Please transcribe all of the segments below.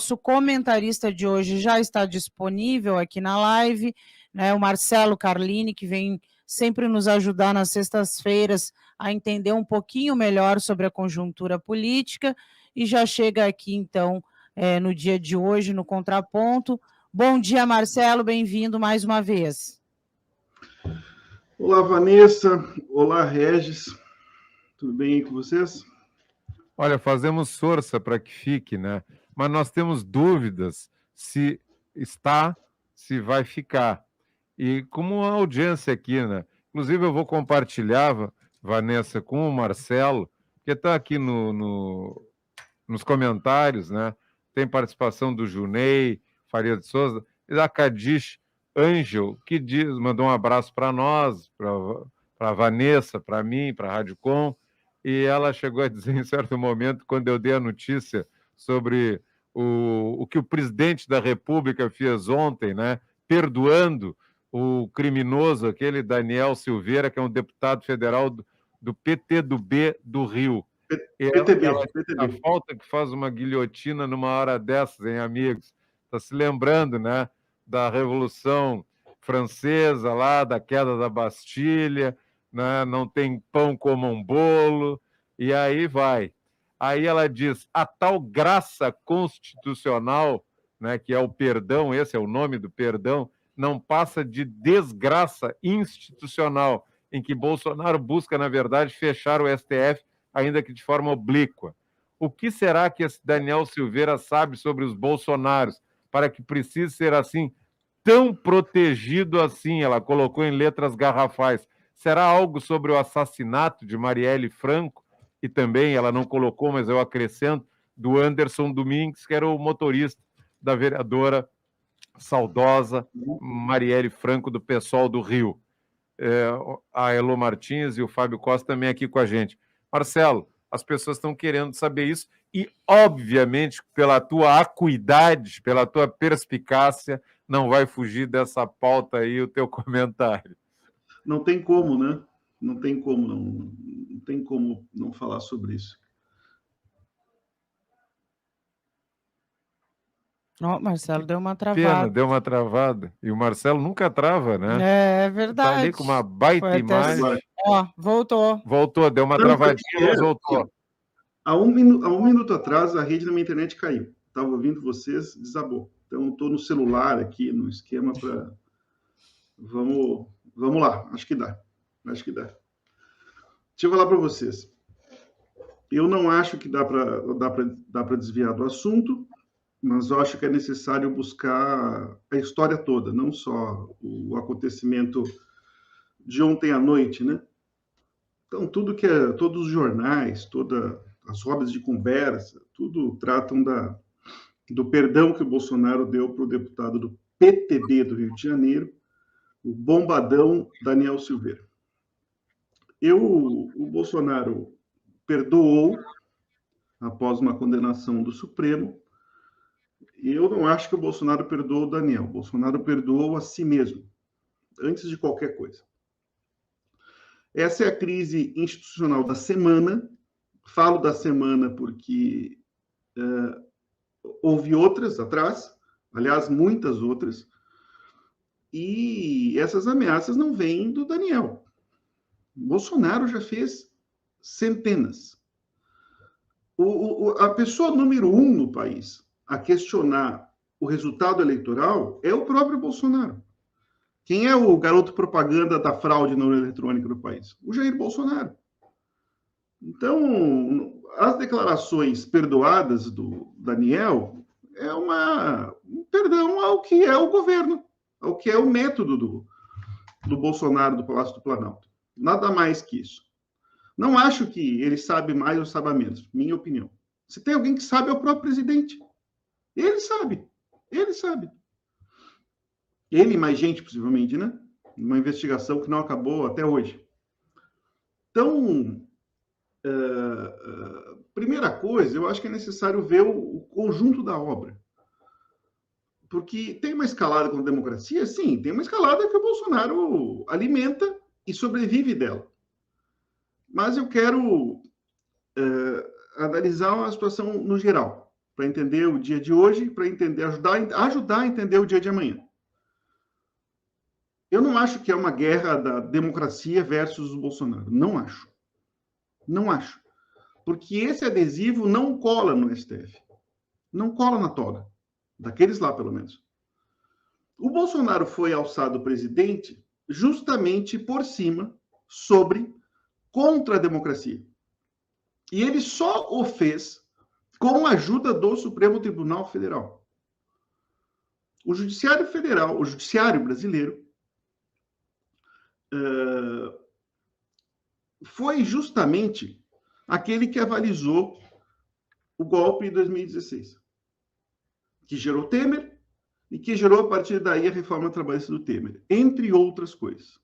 nosso comentarista de hoje já está disponível aqui na live, né? O Marcelo Carlini, que vem sempre nos ajudar nas sextas-feiras a entender um pouquinho melhor sobre a conjuntura política, e já chega aqui, então, no dia de hoje, no Contraponto. Bom dia, Marcelo, bem-vindo mais uma vez. Olá, Vanessa. Olá, Regis. Tudo bem aí com vocês? Olha, fazemos força para que fique, né? Mas nós temos dúvidas se está, se vai ficar. E como a audiência aqui, né? Inclusive eu vou compartilhar, Vanessa, com o Marcelo, que está aqui nos comentários, né? Tem participação do Junei, Faria de Souza, e da Cadiz Ângel, que mandou um abraço para nós, para a Vanessa, para mim, para a Rádio Com, e ela chegou a dizer em certo momento, quando eu dei a notícia sobre o que o presidente da República fez ontem, né? Perdoando o criminoso, aquele Daniel Silveira, que é um deputado federal do PTB do Rio. PTB. A falta que faz uma guilhotina numa hora dessas, hein, amigos? Está se lembrando, né, da Revolução Francesa, lá, da queda da Bastilha, né? Não tem pão como um bolo, e aí vai. Aí ela diz, a tal graça constitucional, né, que é o perdão, esse é o nome do perdão, não passa de desgraça institucional, em que Bolsonaro busca, na verdade, fechar o STF, ainda que de forma oblíqua. O que será que esse Daniel Silveira sabe sobre os bolsonaros, para que precise ser assim, tão protegido assim? Ela colocou em letras garrafais. Será algo sobre o assassinato de Marielle Franco? E também, ela não colocou, mas eu acrescento, do Anderson Domingues, que era o motorista da vereadora saudosa Marielle Franco, do PSOL do Rio. A Elo Martins e o Fábio Costa também aqui com a gente. Marcelo, as pessoas estão querendo saber isso e, obviamente, pela tua acuidade, pela tua perspicácia, não vai fugir dessa pauta aí o teu comentário. Não tem como, né? Não tem como não falar sobre isso. Marcelo deu uma travada. Pena, deu uma travada. E o Marcelo nunca trava, né? É verdade. Tá ali com uma baita imagem. Voltou. Voltou, deu uma travadinha, mas voltou. Há um minuto atrás, a rede da minha internet caiu. Estava ouvindo vocês, desabou. Então, estou no celular aqui, no esquema para... Vamos lá, acho que dá. Deixa eu falar para vocês. Eu não acho que dá para desviar do assunto, mas eu acho que é necessário buscar a história toda, não só o acontecimento de ontem à noite, né? Então, todos os jornais, todas as rodas de conversa, tudo tratam do perdão que o Bolsonaro deu para o deputado do PTB do Rio de Janeiro, o bombadão Daniel Silveira. O Bolsonaro perdoou após uma condenação do Supremo. Eu não acho que o Bolsonaro perdoou o Daniel. O Bolsonaro perdoou a si mesmo, antes de qualquer coisa. Essa é a crise institucional da semana. Falo da semana porque houve outras atrás, aliás, muitas outras, e essas ameaças não vêm do Daniel. Bolsonaro já fez centenas. A pessoa número 1 no país a questionar o resultado eleitoral é o próprio Bolsonaro. Quem é o garoto propaganda da fraude na urna eletrônica do país? O Jair Bolsonaro. Então, as declarações perdoadas do Daniel é um perdão ao que é o governo, ao que é o método do Bolsonaro, do Palácio do Planalto. Nada mais que isso. Não acho que ele sabe mais ou sabe menos, minha opinião. Se tem alguém que sabe, é o próprio presidente. Ele sabe. Ele e mais gente, possivelmente, né? Uma investigação que não acabou até hoje. Então, primeira coisa, eu acho que é necessário ver o conjunto da obra. Porque tem uma escalada com a democracia? Sim, tem uma escalada que o Bolsonaro alimenta e sobrevive dela. Mas eu quero analisar a situação no geral. para entender o dia de hoje, para ajudar a entender o dia de amanhã. Eu não acho que é uma guerra da democracia versus o Bolsonaro. Não acho. Não acho. Porque esse adesivo não cola no STF. Não cola na toga. Daqueles lá, pelo menos. O Bolsonaro foi alçado presidente justamente por cima, contra a democracia. E ele só o fez com a ajuda do Supremo Tribunal Federal. O Judiciário Federal, o Judiciário brasileiro, foi justamente aquele que avalizou o golpe de 2016, que gerou Temer e que gerou, a partir daí, a reforma trabalhista do Temer, entre outras coisas.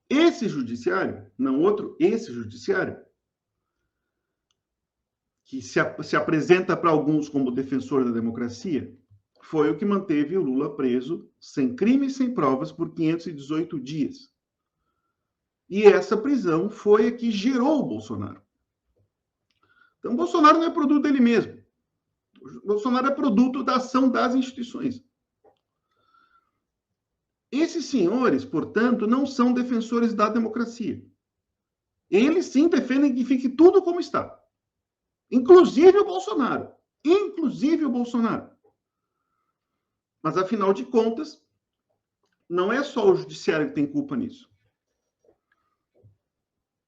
Esse judiciário, não outro, esse judiciário, que se apresenta para alguns como defensor da democracia, foi o que manteve o Lula preso, sem crime e sem provas, por 518 dias. E essa prisão foi a que gerou o Bolsonaro. Então, o Bolsonaro não é produto dele mesmo. O Bolsonaro é produto da ação das instituições. Esses senhores, portanto, não são defensores da democracia. Eles sim defendem que fique tudo como está. Inclusive o Bolsonaro. Inclusive o Bolsonaro. Mas, afinal de contas, não é só o judiciário que tem culpa nisso.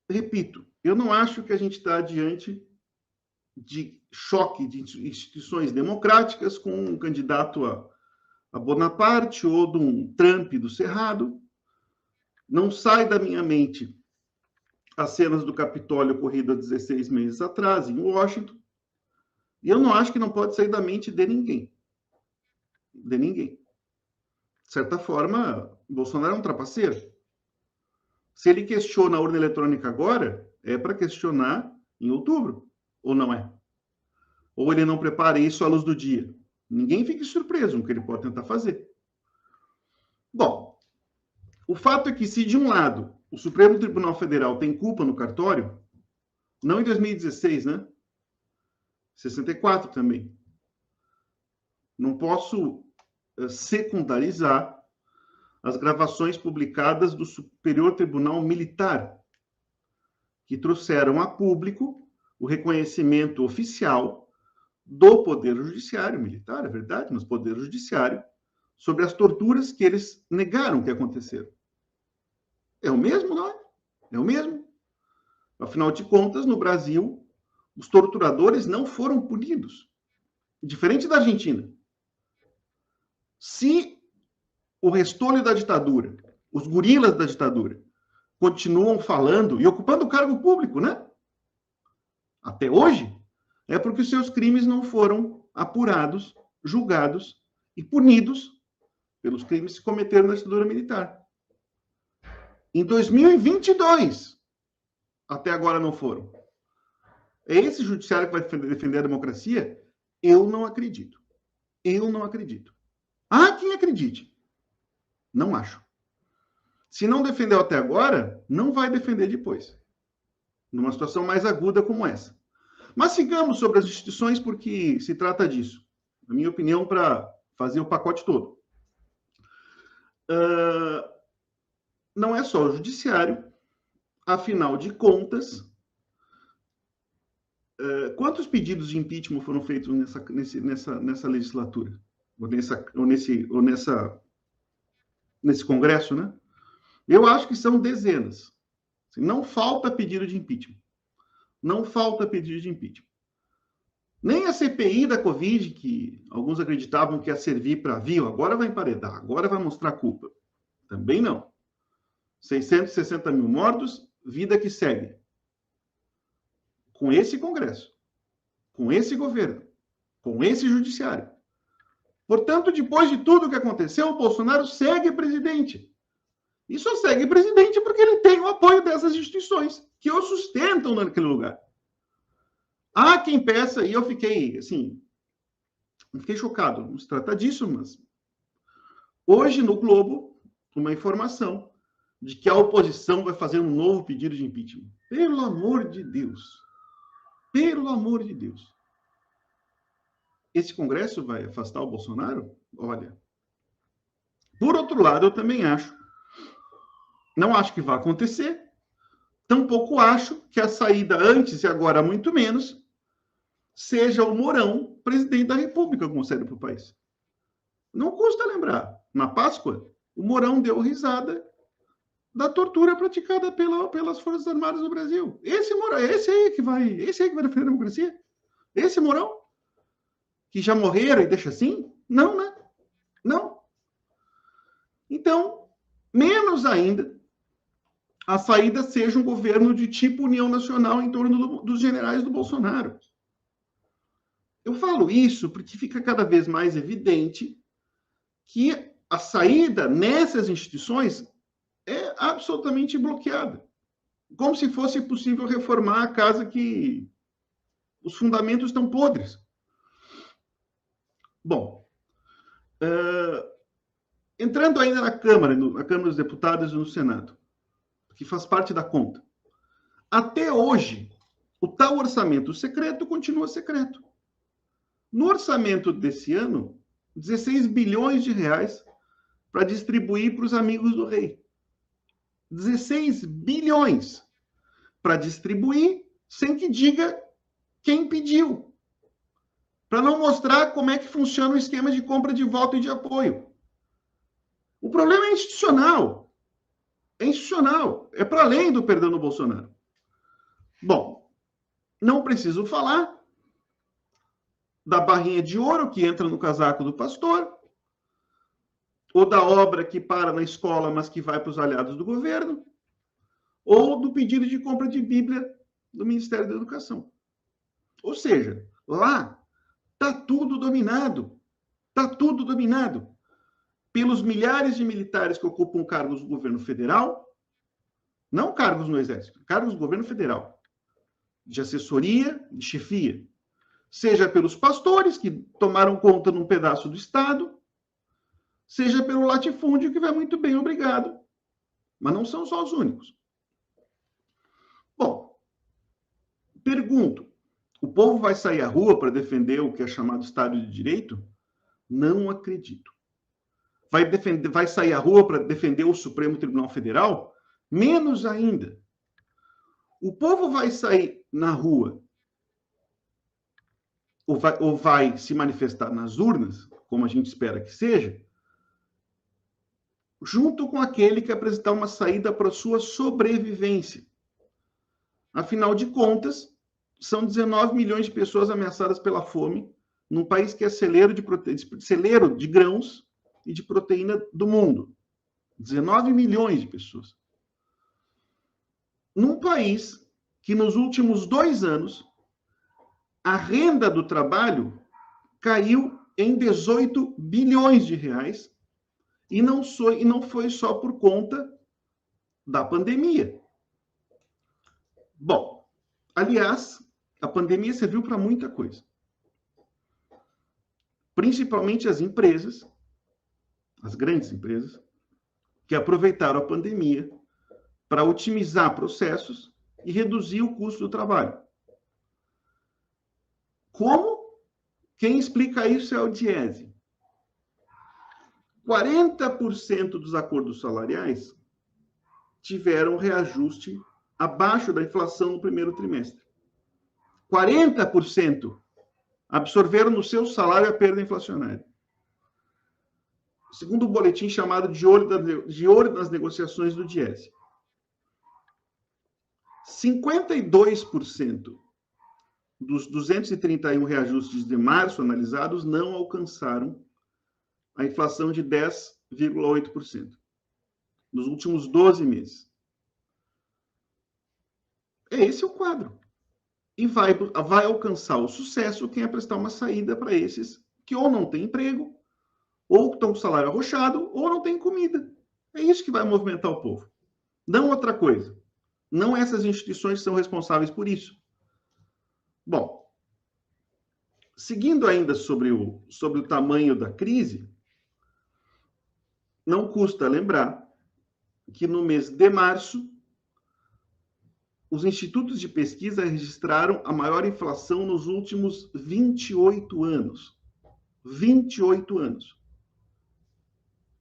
Repito, eu não acho que a gente está diante de choque de instituições democráticas com um candidato a Bonaparte ou de um Trump do Cerrado. Não sai da minha mente as cenas do Capitólio ocorrido há 16 meses atrás, em Washington. E eu não acho que não pode sair da mente de ninguém. De ninguém. De certa forma, Bolsonaro é um trapaceiro. Se ele questiona a urna eletrônica agora, é para questionar em outubro, ou não é? Ou ele não prepara isso à luz do dia? Ninguém fique surpreso com o que ele pode tentar fazer. Bom, o fato é que se de um lado o Supremo Tribunal Federal tem culpa no cartório, não em 2016, né? 64 também. Não posso secundarizar as gravações publicadas do Superior Tribunal Militar, que trouxeram a público o reconhecimento oficial do Poder Judiciário, militar, é verdade, mas Poder Judiciário, sobre as torturas que eles negaram que aconteceram. É o mesmo, não é? É o mesmo. Afinal de contas, no Brasil, os torturadores não foram punidos. Diferente da Argentina. Se o restolho da ditadura, os gorilas da ditadura, continuam falando e ocupando o cargo público, né? Até hoje, é porque os seus crimes não foram apurados, julgados e punidos pelos crimes que cometeram na ditadura militar. Em 2022, até agora não foram. É esse judiciário que vai defender a democracia? Eu não acredito. Eu não acredito. Há quem acredite. Não acho. Se não defendeu até agora, não vai defender depois. Numa situação mais aguda como essa. Mas sigamos sobre as instituições, porque se trata disso. Na minha opinião, para fazer o pacote todo. Não é só o judiciário. Afinal de contas, quantos pedidos de impeachment foram feitos nessa legislatura? Ou nesse Congresso, né? Eu acho que são dezenas. Não falta pedido de impeachment. Não falta pedido de impeachment. Nem a CPI da Covid, que alguns acreditavam que ia servir para agora vai emparedar, agora vai mostrar culpa. Também não. 660 mil mortos, vida que segue. Com esse Congresso, com esse governo, com esse judiciário. Portanto, depois de tudo que aconteceu, o Bolsonaro segue presidente. E só segue presidente porque ele tem o apoio dessas instituições que o sustentam naquele lugar. Há quem peça, e eu fiquei, assim, chocado, não se trata disso, mas hoje no Globo, uma informação de que a oposição vai fazer um novo pedido de impeachment. Pelo amor de Deus. Pelo amor de Deus. esse Congresso vai afastar o Bolsonaro? Olha. Por outro lado, eu também não acho que vai acontecer, tampouco acho que a saída antes e agora muito menos seja o Mourão presidente da República, como sério para o país. Não custa lembrar, na Páscoa, o Mourão deu risada da tortura praticada pelas Forças Armadas do Brasil. Esse aí que vai defender a democracia? Esse Mourão? Que já morreram e deixa assim? Não, né? Não. Então, menos ainda, a saída seja um governo de tipo União Nacional em torno dos generais do Bolsonaro. Eu falo isso porque fica cada vez mais evidente que a saída nessas instituições é absolutamente bloqueada. Como se fosse possível reformar a casa que os fundamentos estão podres. Bom, entrando ainda na Câmara dos Deputados e no Senado, que faz parte da conta. Até hoje, o tal orçamento secreto continua secreto. No orçamento desse ano, 16 bilhões de reais para distribuir para os amigos do rei. 16 bilhões para distribuir sem que diga quem pediu. Para não mostrar como é que funciona o esquema de compra de voto e de apoio. O problema é institucional. É institucional. É para além do perdão do Bolsonaro. Bom, não preciso falar da barrinha de ouro que entra no casaco do pastor, ou da obra que para na escola, mas que vai para os aliados do governo, ou do pedido de compra de Bíblia do Ministério da Educação. Ou seja, lá está tudo dominado. Está tudo dominado pelos milhares de militares que ocupam cargos do governo federal, não cargos no Exército, cargos do governo federal, de assessoria, de chefia, seja pelos pastores que tomaram conta num pedaço do Estado, seja pelo latifúndio que vai muito bem, obrigado. Mas não são só os únicos. Bom, pergunto, o povo vai sair à rua para defender o que é chamado Estado de Direito? Não acredito. Vai sair à rua para defender o Supremo Tribunal Federal? Menos ainda. O povo vai sair na rua ou vai se manifestar nas urnas, como a gente espera que seja, junto com aquele que apresentar uma saída para a sua sobrevivência. Afinal de contas, são 19 milhões de pessoas ameaçadas pela fome, num país que é celeiro de grãos e de proteína do mundo. 19 milhões de pessoas. Num país que nos últimos 2 anos, a renda do trabalho caiu em 18 bilhões de reais e não foi só por conta da pandemia. Bom, aliás, a pandemia serviu para muita coisa. Principalmente as empresas, as grandes empresas, que aproveitaram a pandemia para otimizar processos e reduzir o custo do trabalho. Como? Quem explica isso é o Diese. 40% dos acordos salariais tiveram reajuste abaixo da inflação no primeiro trimestre. 40% absorveram no seu salário a perda inflacionária. Segundo o boletim chamado de olho nas negociações do Diese. 52% dos 231 reajustes de março analisados não alcançaram a inflação de 10,8% nos últimos 12 meses. Esse é o quadro. E vai alcançar o sucesso quem é prestar uma saída para esses que ou não têm emprego, ou estão com salário arrochado, ou não têm comida. É isso que vai movimentar o povo. Não outra coisa. Não essas instituições são responsáveis por isso. Bom, seguindo ainda sobre o tamanho da crise, não custa lembrar que no mês de março, os institutos de pesquisa registraram a maior inflação nos últimos 28 anos. 28 anos.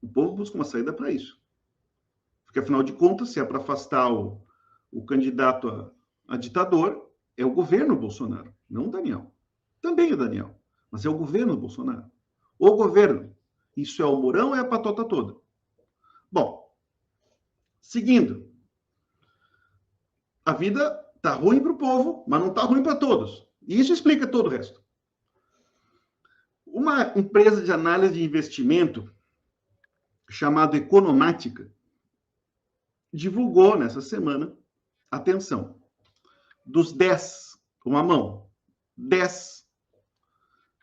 O povo busca uma saída para isso. Porque, afinal de contas, se é para afastar o candidato a ditador, é o governo Bolsonaro, não o Daniel. Também o Daniel, mas é o governo Bolsonaro. O governo. Isso é o Mourão, é a patota toda. Bom, seguindo. A vida está ruim para o povo, mas não está ruim para todos. E isso explica todo o resto. Uma empresa de análise de investimento chamada Economática divulgou nessa semana, atenção, dos 10, com a mão, 10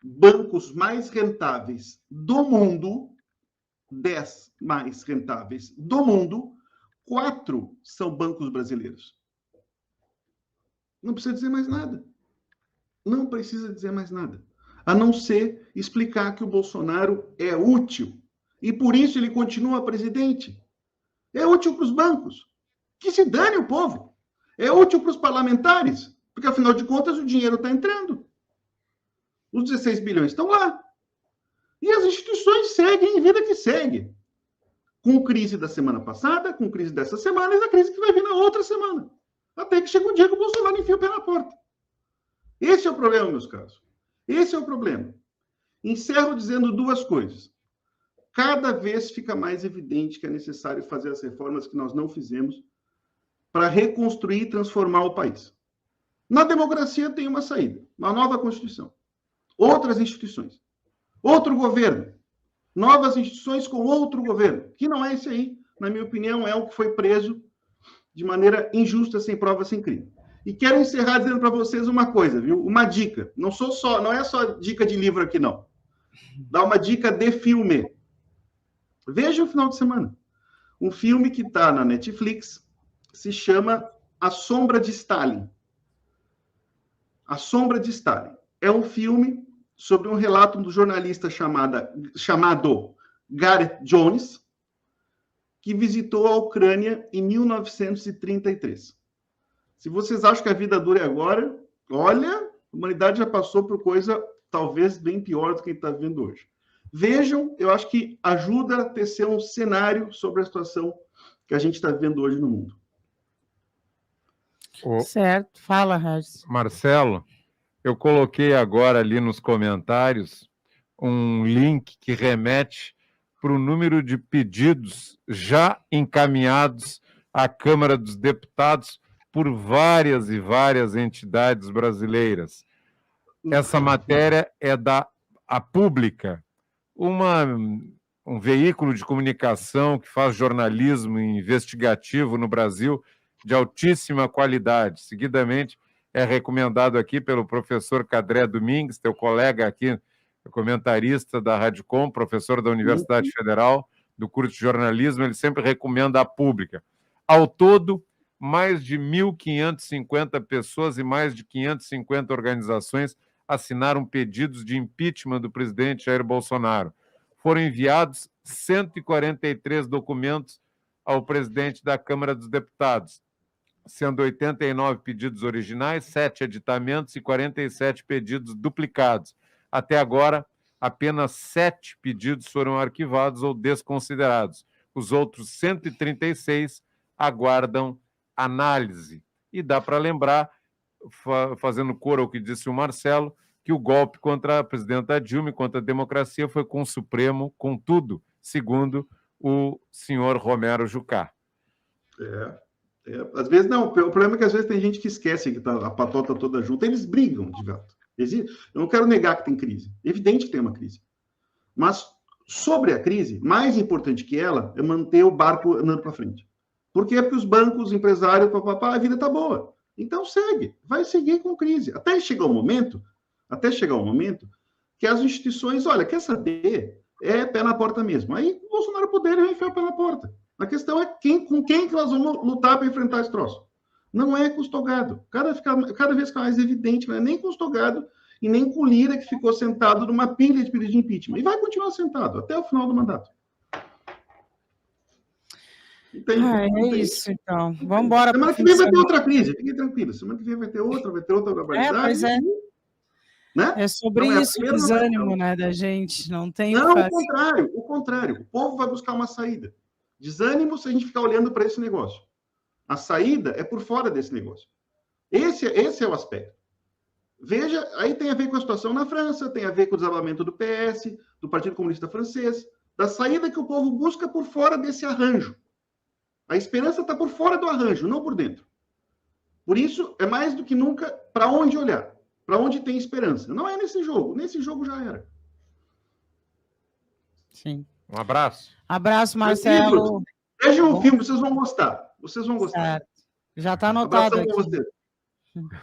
bancos mais rentáveis do mundo, 10 mais rentáveis do mundo, 4 são bancos brasileiros. Não precisa dizer mais nada. Não precisa dizer mais nada. A não ser explicar que o Bolsonaro é útil. E por isso ele continua presidente. É útil para os bancos. Que se dane o povo. É útil para os parlamentares. Porque, afinal de contas, o dinheiro está entrando. Os 16 bilhões estão lá. E as instituições seguem em vida que segue. Com crise da semana passada, com crise dessa semana e da crise que vai vir na outra semana. Até que chega um dia que o Bolsonaro enfia o pé na porta. Esse é o problema, meus caros. Esse é o problema. Encerro dizendo duas coisas. Cada vez fica mais evidente que é necessário fazer as reformas que nós não fizemos para reconstruir e transformar o país. Na democracia tem uma saída, uma nova Constituição, outras instituições, outro governo, novas instituições com outro governo, que não é esse aí, na minha opinião, é o que foi preso de maneira injusta, sem prova, sem crime. E quero encerrar dizendo para vocês uma coisa, viu? Uma dica. Não é só dica de livro aqui, não. Dá uma dica de filme. Veja o final de semana. Um filme que está na Netflix se chama A Sombra de Stalin. A Sombra de Stalin. É um filme sobre um relato do jornalista chamado Gareth Jones, que visitou a Ucrânia em 1933. Se vocês acham que a vida dura agora, olha, a humanidade já passou por coisa talvez bem pior do que está vendo hoje. Vejam, eu acho que ajuda a tecer um cenário sobre a situação que a gente está vivendo hoje no mundo. Certo, fala, Regis. Marcelo, eu coloquei agora ali nos comentários um link que remete para o número de pedidos já encaminhados à Câmara dos Deputados por várias e várias entidades brasileiras. Essa matéria é da A Pública, um veículo de comunicação que faz jornalismo investigativo no Brasil de altíssima qualidade. Seguidamente, é recomendado aqui pelo professor Cadré Domingues, teu colega aqui, comentarista da Rádio Com, professor da Universidade Federal, do curso de jornalismo, ele sempre recomenda A Pública. Ao todo, mais de 1.550 pessoas e mais de 550 organizações assinaram pedidos de impeachment do presidente Jair Bolsonaro. Foram enviados 143 documentos ao presidente da Câmara dos Deputados, sendo 89 pedidos originais, 7 aditamentos e 47 pedidos duplicados. Até agora, apenas 7 pedidos foram arquivados ou desconsiderados. Os outros 136 aguardam análise. E dá para lembrar, fazendo coro ao que disse o Marcelo, que o golpe contra a presidenta Dilma e contra a democracia foi com o Supremo, com tudo, segundo o senhor Romero Jucá. Às vezes não, o problema é que às vezes tem gente que esquece que tá a patota toda junta, eles brigam de fato. Eu não quero negar que tem crise, é evidente que tem uma crise. Mas sobre a crise, mais importante que ela é manter o barco andando para frente. Por quê? Porque os bancos, os empresários, a vida está boa. Então segue, vai seguir com crise. Até chegar o momento que as instituições, olha, quer saber? É pé na porta mesmo. Aí o Bolsonaro poder enfiar o pé na porta. A questão é com quem que nós vamos lutar para enfrentar esse troço. Não é com os Togado. Cada vez fica mais evidente, não é nem com os Togado e nem com o Lira, que ficou sentado numa pilha de pedido de impeachment. E vai continuar sentado até o final do mandato. É isso, então. Vamos embora. Semana que vem vai ter outra crise, fiquem tranquilos. Semana que vem vai ter outra barbaridade. Pois é. Né? É sobre Então, isso o desânimo, né, da gente, não tem Não, o que o contrário. O povo vai buscar uma saída. Desânimo se a gente ficar olhando para esse negócio. A saída é por fora desse negócio. Esse é o aspecto. Veja, aí tem a ver com a situação na França, tem a ver com o desabamento do PS, do Partido Comunista Francês, da saída que o povo busca por fora desse arranjo. A esperança está por fora do arranjo, não por dentro. Por isso, é mais do que nunca para onde olhar, para onde tem esperança. Não é nesse jogo já era. Sim. Um abraço. Abraço, Marcelo. Vejam o filme, vocês vão gostar. Vocês vão gostar. Certo. Já está anotado aqui. Abração para vocês.